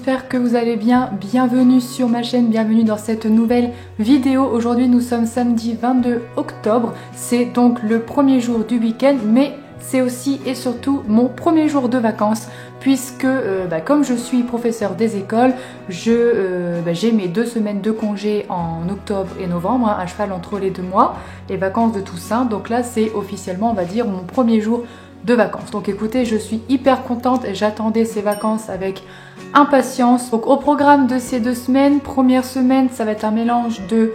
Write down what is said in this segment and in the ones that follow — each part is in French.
j'espère que vous allez bien. Bienvenue sur ma chaîne, bienvenue dans cette nouvelle vidéo. Aujourd'hui nous sommes samedi 22 octobre, c'est donc le premier jour du week-end, mais c'est aussi et surtout mon premier jour de vacances puisque comme je suis professeur des écoles, j'ai mes 2 semaines de congé en octobre et novembre, à cheval entre les 2 mois, les vacances de Toussaint. Donc là c'est officiellement, on va dire, mon premier jour de vacances. Donc écoutez, je suis hyper contente, j'attendais ces vacances avec impatience. Donc au programme de ces 2 semaines, première semaine ça va être un mélange de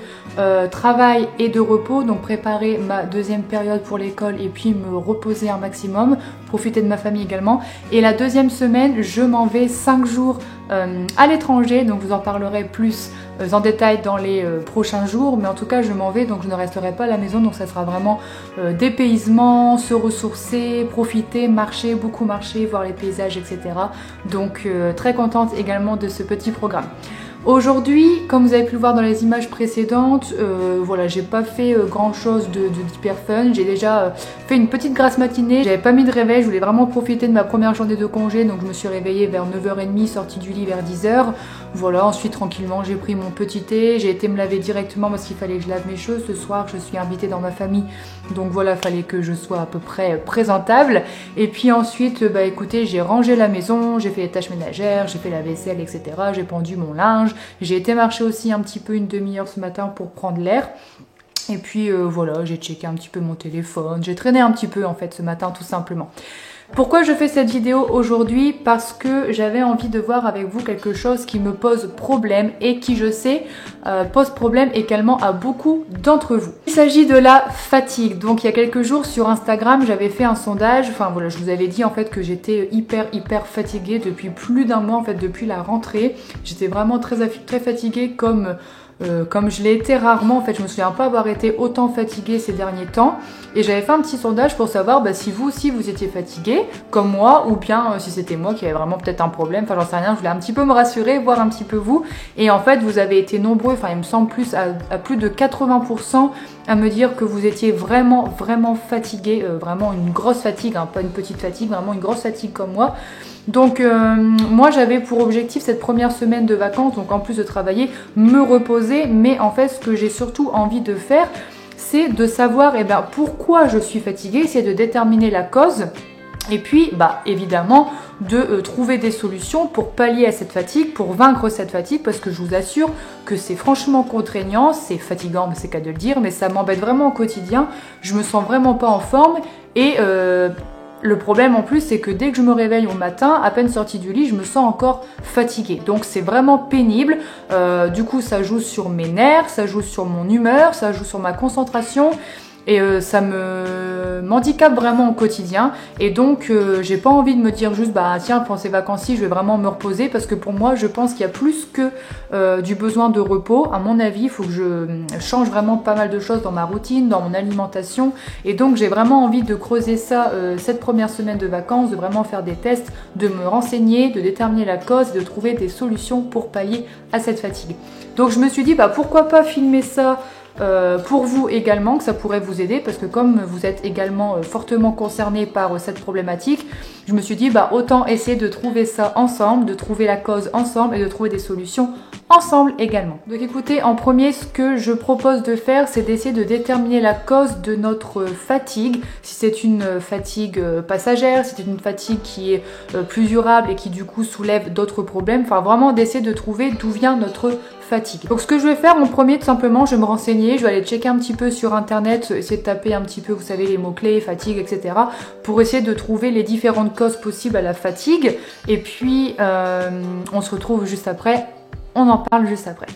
travail et de repos, donc préparer ma deuxième période pour l'école et puis me reposer un maximum, profiter de ma famille également. Et la deuxième semaine, je m'en vais 5 jours à l'étranger, donc je vous en parlerai plus en détail dans les prochains jours, mais en tout cas je m'en vais, donc je ne resterai pas à la maison, donc ça sera vraiment dépaysement, se ressourcer, profiter, marcher, beaucoup marcher, voir les paysages, etc. Donc très contente également de ce petit programme. Aujourd'hui, comme vous avez pu le voir dans les images précédentes, voilà, j'ai pas fait grand chose d'hyper fun. J'ai déjà fait une petite grasse matinée, j'avais pas mis de réveil, je voulais vraiment profiter de ma première journée de congé, donc je me suis réveillée vers 9h30, sortie du lit vers 10h. Voilà, ensuite tranquillement j'ai pris mon petit thé, j'ai été me laver directement parce qu'il fallait que je lave mes cheveux. Ce soir je suis invitée dans ma famille, donc voilà, fallait que je sois à peu près présentable. Et puis ensuite, écoutez, j'ai rangé la maison, j'ai fait les tâches ménagères, j'ai fait la vaisselle, etc. J'ai pendu mon linge. J'ai été marcher aussi un petit peu une demi-heure ce matin pour prendre l'air. Et puis voilà, j'ai checké un petit peu mon téléphone. J'ai traîné un petit peu en fait ce matin tout simplement. Pourquoi je fais cette vidéo aujourd'hui? Parce que j'avais envie de voir avec vous quelque chose qui me pose problème et qui, je sais, pose problème également à beaucoup d'entre vous. Il s'agit de la fatigue. Donc il y a quelques jours sur Instagram, j'avais fait un sondage. Enfin voilà, je vous avais dit en fait que j'étais hyper fatiguée depuis plus d'un mois, en fait depuis la rentrée. J'étais vraiment très fatiguée comme je l'ai été rarement. En fait, je me souviens pas avoir été autant fatiguée ces derniers temps. Et j'avais fait un petit sondage pour savoir si vous aussi vous étiez fatigué comme moi, ou bien si c'était moi qui avait vraiment peut-être un problème. Enfin, j'en sais rien. Je voulais un petit peu me rassurer, voir un petit peu vous. Et en fait, vous avez été nombreux. Enfin, il me semble à plus de 80% à me dire que vous étiez vraiment fatigué, vraiment une grosse fatigue, hein, pas une petite fatigue, vraiment une grosse fatigue comme moi. Donc moi j'avais pour objectif cette première semaine de vacances, donc en plus de travailler, me reposer, mais en fait ce que j'ai surtout envie de faire, c'est de savoir pourquoi je suis fatiguée, c'est de déterminer la cause. Et puis, évidemment, de trouver des solutions pour pallier à cette fatigue, pour vaincre cette fatigue, parce que je vous assure que c'est franchement contraignant, c'est fatigant, mais c'est qu'à de le dire, mais ça m'embête vraiment au quotidien, je me sens vraiment pas en forme, et le problème en plus, c'est que dès que je me réveille au matin, à peine sortie du lit, je me sens encore fatiguée. Donc c'est vraiment pénible, du coup ça joue sur mes nerfs, ça joue sur mon humeur, ça joue sur ma concentration. Et ça m'handicape vraiment au quotidien. Et donc j'ai pas envie de me dire juste tiens, pendant ces vacances-ci je vais vraiment me reposer, parce que pour moi je pense qu'il y a plus que du besoin de repos. À mon avis, il faut que je change vraiment pas mal de choses dans ma routine, dans mon alimentation. Et donc j'ai vraiment envie de creuser ça cette première semaine de vacances, de vraiment faire des tests, de me renseigner, de déterminer la cause, de trouver des solutions pour pallier à cette fatigue. Donc je me suis dit pourquoi pas filmer ça pour vous également, que ça pourrait vous aider, parce que comme vous êtes également fortement concerné par cette problématique, je me suis dit autant essayer de trouver ça ensemble, de trouver la cause ensemble et de trouver des solutions ensemble également. Donc écoutez, en premier, ce que je propose de faire, c'est d'essayer de déterminer la cause de notre fatigue, si c'est une fatigue passagère, si c'est une fatigue qui est plus durable et qui du coup soulève d'autres problèmes, enfin vraiment d'essayer de trouver d'où vient notre fatigue. Donc ce que je vais faire en premier, tout simplement, je vais me renseigner, je vais aller checker un petit peu sur internet, essayer de taper un petit peu, vous savez, les mots-clés, fatigue, etc. pour essayer de trouver les différentes causes possibles à la fatigue. Et puis on se retrouve juste après, on en parle juste après.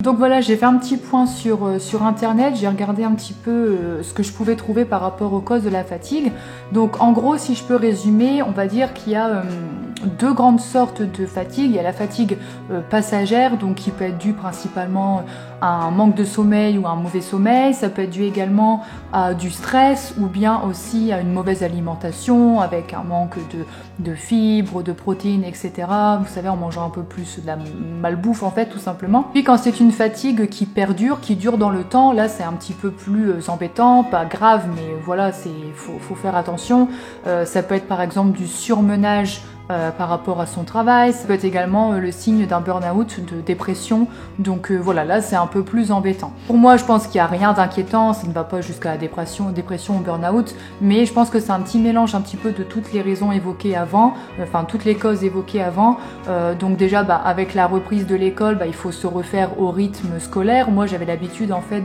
Donc voilà, j'ai fait un petit point sur internet, j'ai regardé un petit peu ce que je pouvais trouver par rapport aux causes de la fatigue. Donc en gros, si je peux résumer, on va dire qu'il y a deux grandes sortes de fatigue. Il y a la fatigue passagère, donc qui peut être due principalement à un manque de sommeil ou à un mauvais sommeil. Ça peut être dû également à du stress ou bien aussi à une mauvaise alimentation avec un manque de fibres, de protéines, etc. Vous savez, en mangeant un peu plus de la malbouffe en fait, tout simplement. Puis quand c'est une fatigue qui perdure, qui dure dans le temps, là c'est un petit peu plus embêtant, pas grave, mais voilà, faut faire attention. Ça peut être par exemple du surmenage par rapport à son travail, ça peut être également le signe d'un burn-out, de dépression, donc voilà, là c'est un peu plus embêtant. Pour moi, je pense qu'il n'y a rien d'inquiétant, ça ne va pas jusqu'à la dépression ou burn-out, mais je pense que c'est un petit mélange un petit peu de toutes les raisons évoquées avant, enfin toutes les causes évoquées avant. Donc déjà, avec la reprise de l'école, il faut se refaire au rythme scolaire. Moi j'avais l'habitude en fait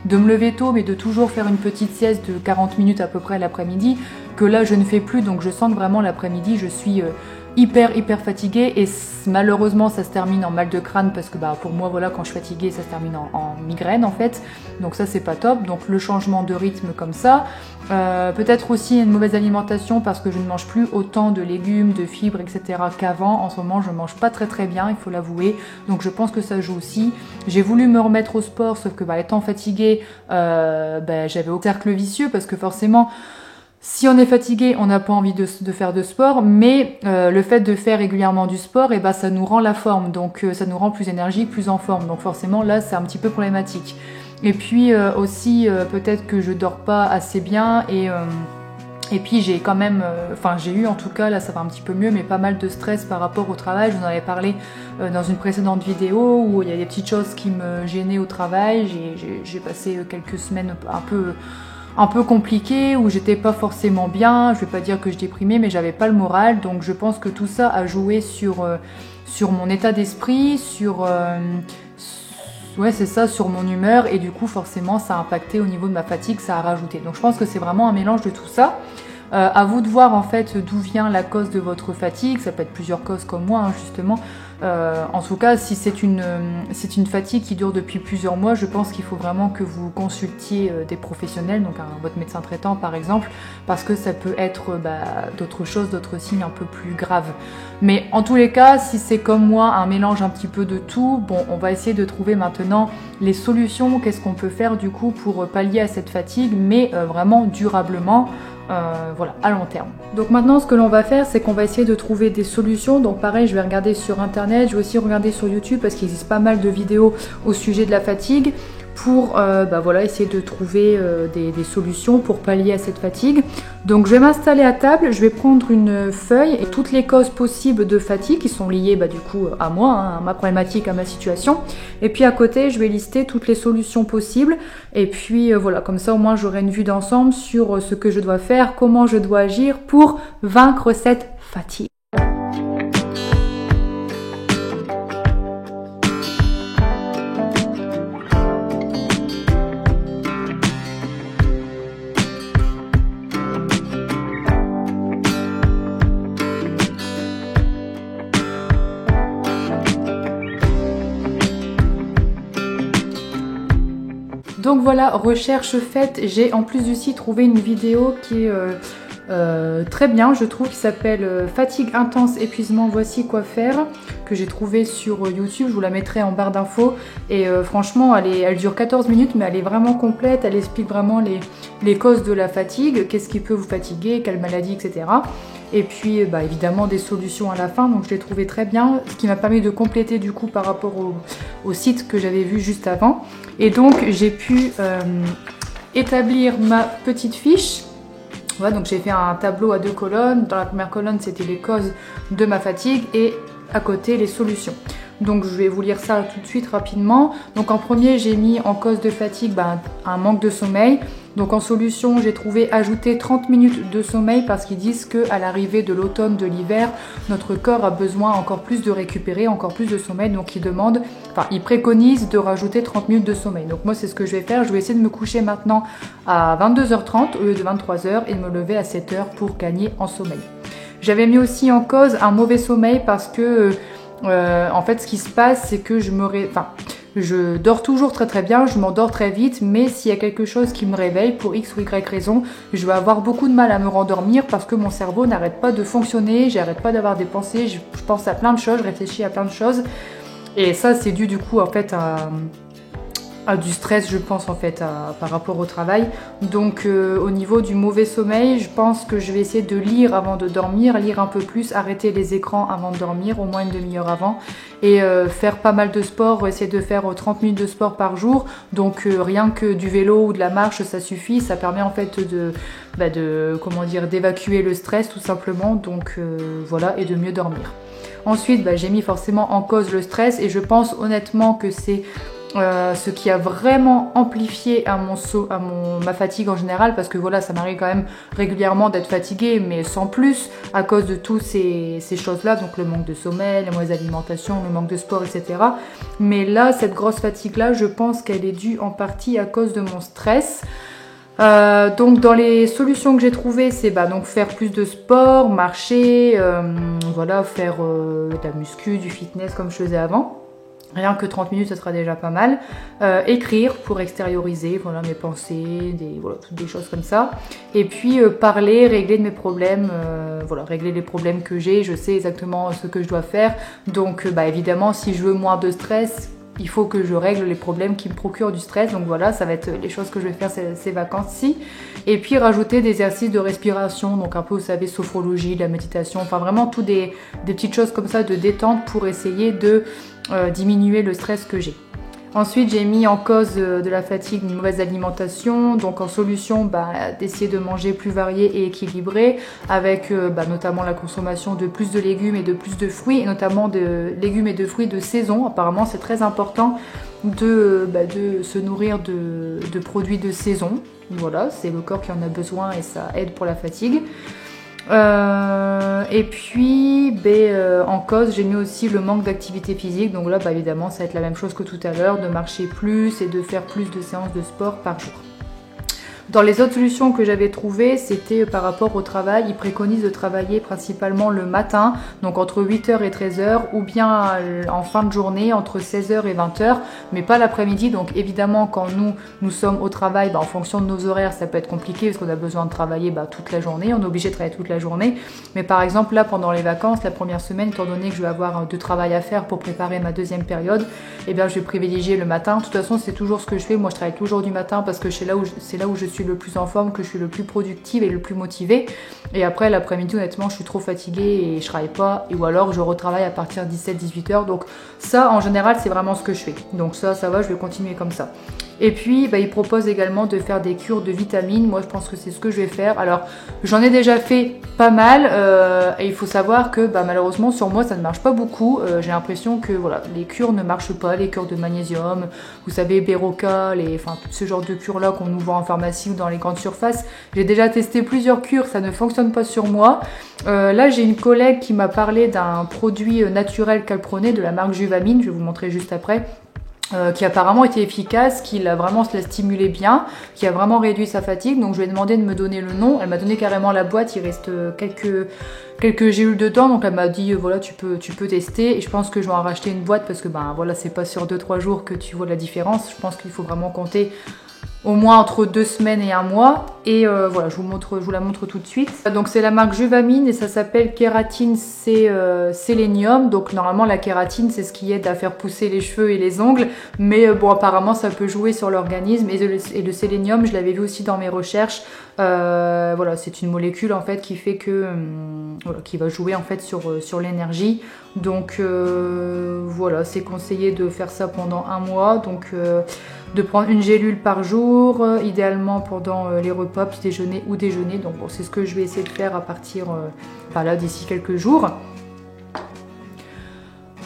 de me lever tôt, mais de toujours faire une petite sieste de 40 minutes à peu près l'après-midi, que là je ne fais plus, donc je sens que vraiment l'après-midi je suis hyper fatiguée et malheureusement ça se termine en mal de crâne parce que pour moi voilà, quand je suis fatiguée ça se termine en migraine en fait, donc ça c'est pas top. Donc le changement de rythme comme ça, peut-être aussi une mauvaise alimentation parce que je ne mange plus autant de légumes, de fibres, etc. qu'avant. En ce moment je mange pas très bien, il faut l'avouer, donc je pense que ça joue aussi. J'ai voulu me remettre au sport, sauf que étant fatiguée, j'avais au cercle vicieux parce que forcément si on est fatigué, on n'a pas envie de faire de sport, mais le fait de faire régulièrement du sport, ça nous rend la forme, donc ça nous rend plus énergique, plus en forme, donc forcément là c'est un petit peu problématique. Et puis aussi peut-être que je dors pas assez bien et puis j'ai quand même, j'ai eu en tout cas, là ça va un petit peu mieux, mais pas mal de stress par rapport au travail. Je vous en avais parlé dans une précédente vidéo où il y a des petites choses qui me gênaient au travail. J'ai passé quelques semaines un peu compliqué, où j'étais pas forcément bien. Je vais pas dire que je déprimais, mais j'avais pas le moral, donc je pense que tout ça a joué sur mon état d'esprit, sur mon humeur, et du coup forcément ça a impacté au niveau de ma fatigue, ça a rajouté. Donc je pense que c'est vraiment un mélange de tout ça. À vous de voir en fait d'où vient la cause de votre fatigue. Ça peut être plusieurs causes comme moi justement. En tout cas, si c'est une fatigue qui dure depuis plusieurs mois, je pense qu'il faut vraiment que vous consultiez des professionnels, donc votre médecin traitant par exemple, parce que ça peut être d'autres choses, d'autres signes un peu plus graves. Mais en tous les cas, si c'est comme moi un mélange un petit peu de tout, on va essayer de trouver maintenant les solutions, qu'est-ce qu'on peut faire du coup pour pallier à cette fatigue, mais vraiment durablement. À long terme. Donc maintenant ce que l'on va faire, c'est qu'on va essayer de trouver des solutions. Donc pareil, je vais regarder sur internet, je vais aussi regarder sur YouTube parce qu'il existe pas mal de vidéos au sujet de la fatigue pour essayer de trouver des solutions pour pallier à cette fatigue. Donc je vais m'installer à table, je vais prendre une feuille et toutes les causes possibles de fatigue qui sont liées du coup à moi, à ma problématique, à ma situation. Et puis à côté, je vais lister toutes les solutions possibles. Et puis comme ça au moins j'aurai une vue d'ensemble sur ce que je dois faire, comment je dois agir pour vaincre cette fatigue. Donc voilà, recherche faite, j'ai en plus aussi trouvé une vidéo qui est très bien, je trouve, qui s'appelle Fatigue intense, épuisement, voici quoi faire, que j'ai trouvé sur YouTube. Je vous la mettrai en barre d'infos et franchement elle dure 14 minutes, mais elle est vraiment complète, elle explique vraiment les causes de la fatigue, qu'est-ce qui peut vous fatiguer, quelle maladie, etc. Et puis évidemment des solutions à la fin, donc je l'ai trouvé très bien, ce qui m'a permis de compléter du coup par rapport au site que j'avais vu juste avant. Et donc j'ai pu établir ma petite fiche. Voilà, donc j'ai fait un tableau à 2 colonnes. Dans la première colonne c'était les causes de ma fatigue et à côté les solutions. Donc je vais vous lire ça tout de suite rapidement. Donc en premier j'ai mis en cause de fatigue un manque de sommeil. Donc en solution j'ai trouvé ajouter 30 minutes de sommeil parce qu'ils disent qu'à l'arrivée de l'automne, de l'hiver, notre corps a besoin encore plus de récupérer, encore plus de sommeil. Donc ils préconisent de rajouter 30 minutes de sommeil. Donc moi c'est ce que je vais faire. Je vais essayer de me coucher maintenant à 22h30 au lieu de 23h et de me lever à 7h pour gagner en sommeil. J'avais mis aussi en cause un mauvais sommeil parce que en fait ce qui se passe c'est que je Je dors toujours très très bien, je m'endors très vite, mais s'il y a quelque chose qui me réveille pour X ou Y raison, je vais avoir beaucoup de mal à me rendormir parce que mon cerveau n'arrête pas de fonctionner, j'arrête pas d'avoir des pensées, je pense à plein de choses, je réfléchis à plein de choses. Et ça c'est dû du coup en fait à du stress, je pense en fait par rapport au travail. Donc au niveau du mauvais sommeil, je pense que je vais essayer de lire avant de dormir, lire un peu plus, arrêter les écrans avant de dormir, au moins une demi-heure avant, et faire pas mal de sport, essayer de faire 30 minutes de sport par jour. Donc rien que du vélo ou de la marche, ça suffit, ça permet en fait comment dire, d'évacuer le stress tout simplement. Donc voilà, et de mieux dormir. Ensuite, j'ai mis forcément en cause le stress et je pense honnêtement que c'est ce qui a vraiment amplifié ma fatigue en général, parce que voilà, ça m'arrive quand même régulièrement d'être fatiguée, mais sans plus, à cause de toutes ces choses-là, donc le manque de sommeil, la mauvaise alimentation, le manque de sport, etc. Mais là, cette grosse fatigue-là, je pense qu'elle est due en partie à cause de mon stress. Donc dans les solutions que j'ai trouvées, c'est donc faire plus de sport, marcher, voilà, faire de la muscu, du fitness comme je faisais avant. Rien que 30 minutes, ça sera déjà pas mal. Écrire pour extérioriser, voilà, mes pensées, toutes des choses comme ça. Et puis parler, régler de mes problèmes, voilà, régler les problèmes que j'ai. Je sais exactement ce que je dois faire. Donc évidemment, si je veux moins de stress, il faut que je règle les problèmes qui me procurent du stress. Donc voilà, ça va être les choses que je vais faire ces vacances-ci. Et puis rajouter des exercices de respiration, donc un peu, vous savez, sophrologie, de la méditation, enfin vraiment tout des petites choses comme ça de détente pour essayer de diminuer le stress que j'ai. Ensuite, j'ai mis en cause de la fatigue une mauvaise alimentation, donc en solution d'essayer de manger plus varié et équilibré, avec notamment la consommation de plus de légumes et de plus de fruits, et notamment de légumes et de fruits de saison. Apparemment, c'est très important de se nourrir de produits de saison. Voilà, c'est le corps qui en a besoin et ça aide pour la fatigue. Et puis en cause, j'ai mis aussi le manque d'activité physique. Donc là, évidemment, ça va être la même chose que tout à l'heure, de marcher plus et de faire plus de séances de sport par jour. Dans les autres solutions que j'avais trouvées, c'était par rapport au travail. Ils préconisent de travailler principalement le matin, donc entre 8h et 13h, ou bien en fin de journée, entre 16h et 20h, mais pas l'après-midi. Donc évidemment, quand nous sommes au travail, en fonction de nos horaires, ça peut être compliqué parce qu'on a besoin de travailler toute la journée. On est obligé de travailler toute la journée. Mais par exemple, là, pendant les vacances, la première semaine, étant donné que je vais avoir de travail à faire pour préparer ma deuxième période, je vais privilégier le matin. De toute façon, c'est toujours ce que je fais. Moi, je travaille toujours du matin parce que c'est là où je suis le plus en forme, que je suis le plus productive et le plus motivée. Et après l'après-midi, honnêtement, je suis trop fatiguée et je travaille pas, ou alors je retravaille à partir de 17-18h. Donc ça, en général, c'est vraiment ce que je fais. Donc ça va, je vais continuer comme ça. Et puis, il propose également de faire des cures de vitamines. Moi, je pense que c'est ce que je vais faire. Alors, j'en ai déjà fait pas mal. Et il faut savoir que malheureusement, sur moi, ça ne marche pas beaucoup. J'ai l'impression que voilà, les cures ne marchent pas. Les cures de magnésium, vous savez, Beroca, tout ce genre de cures-là qu'on nous vend en pharmacie ou dans les grandes surfaces. J'ai déjà testé plusieurs cures, ça ne fonctionne pas sur moi. Là, j'ai une collègue qui m'a parlé d'un produit naturel qu'elle prenait de la marque Juvamine. Je vais vous montrer juste après. Qui apparemment était efficace, qui l'a vraiment stimulé bien, qui a vraiment réduit sa fatigue. Donc je lui ai demandé de me donner le nom. Elle m'a donné carrément la boîte, il reste quelques gélules dedans. Donc elle m'a dit voilà, tu peux tester. Et je pense que je vais en racheter une boîte parce que voilà, c'est pas sur 2-3 jours que tu vois la différence. Je pense qu'il faut vraiment compter au moins entre 2 semaines et 1 mois. Et voilà, je vous la montre tout de suite. Donc c'est la marque Juvamine et ça s'appelle Kératine Sélénium. Donc normalement la kératine, c'est ce qui aide à faire pousser les cheveux et les ongles. Mais apparemment ça peut jouer sur l'organisme. Et le sélénium, je l'avais vu aussi dans mes recherches. Voilà, c'est une molécule en fait qui fait que qui va jouer en fait sur l'énergie. Donc voilà, c'est conseillé de faire ça pendant 1 mois. Donc de prendre une gélule par jour, idéalement pendant les repas, petit déjeuner ou déjeuner. Donc c'est ce que je vais essayer de faire à partir d'ici quelques jours.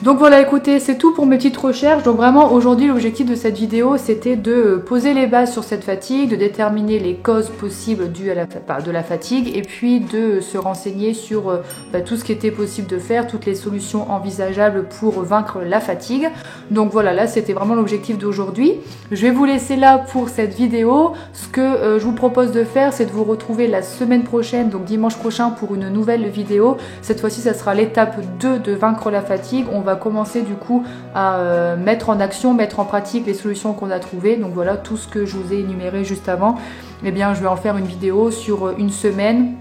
Donc voilà, écoutez, c'est tout pour mes petites recherches. Donc vraiment, aujourd'hui, l'objectif de cette vidéo, c'était de poser les bases sur cette fatigue, de déterminer les causes possibles dues à de la fatigue, et puis de se renseigner sur tout ce qui était possible de faire, toutes les solutions envisageables pour vaincre la fatigue. Donc voilà, là, c'était vraiment l'objectif d'aujourd'hui. Je vais vous laisser là pour cette vidéo. Ce que je vous propose de faire, c'est de vous retrouver la semaine prochaine, donc dimanche prochain, pour une nouvelle vidéo. Cette fois-ci, ça sera l'étape 2 de vaincre la fatigue. On va va commencer du coup à mettre en action, mettre en pratique les solutions qu'on a trouvées. Donc voilà, tout ce que je vous ai énuméré juste avant, eh bien je vais en faire une vidéo sur une semaine.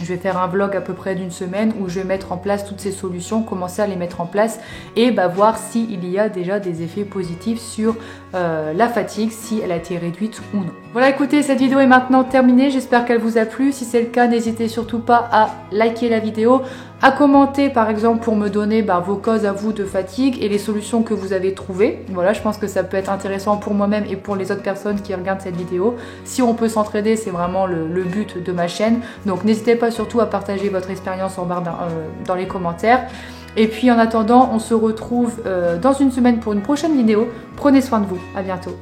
Je vais faire un vlog à peu près d'une semaine où je vais mettre en place toutes ces solutions, commencer à les mettre en place et voir s'il y a déjà des effets positifs sur la fatigue, si elle a été réduite ou non. Voilà, écoutez, cette vidéo est maintenant terminée. J'espère qu'elle vous a plu. Si c'est le cas, n'hésitez surtout pas à liker la vidéo, à commenter par exemple pour me donner vos causes à vous de fatigue et les solutions que vous avez trouvées. Voilà, je pense que ça peut être intéressant pour moi-même et pour les autres personnes qui regardent cette vidéo. Si on peut s'entraider, c'est vraiment le but de ma chaîne. Donc n'hésitez pas surtout à partager votre expérience en barre dans les commentaires. Et puis en attendant, on se retrouve dans une semaine pour une prochaine vidéo. Prenez soin de vous, à bientôt.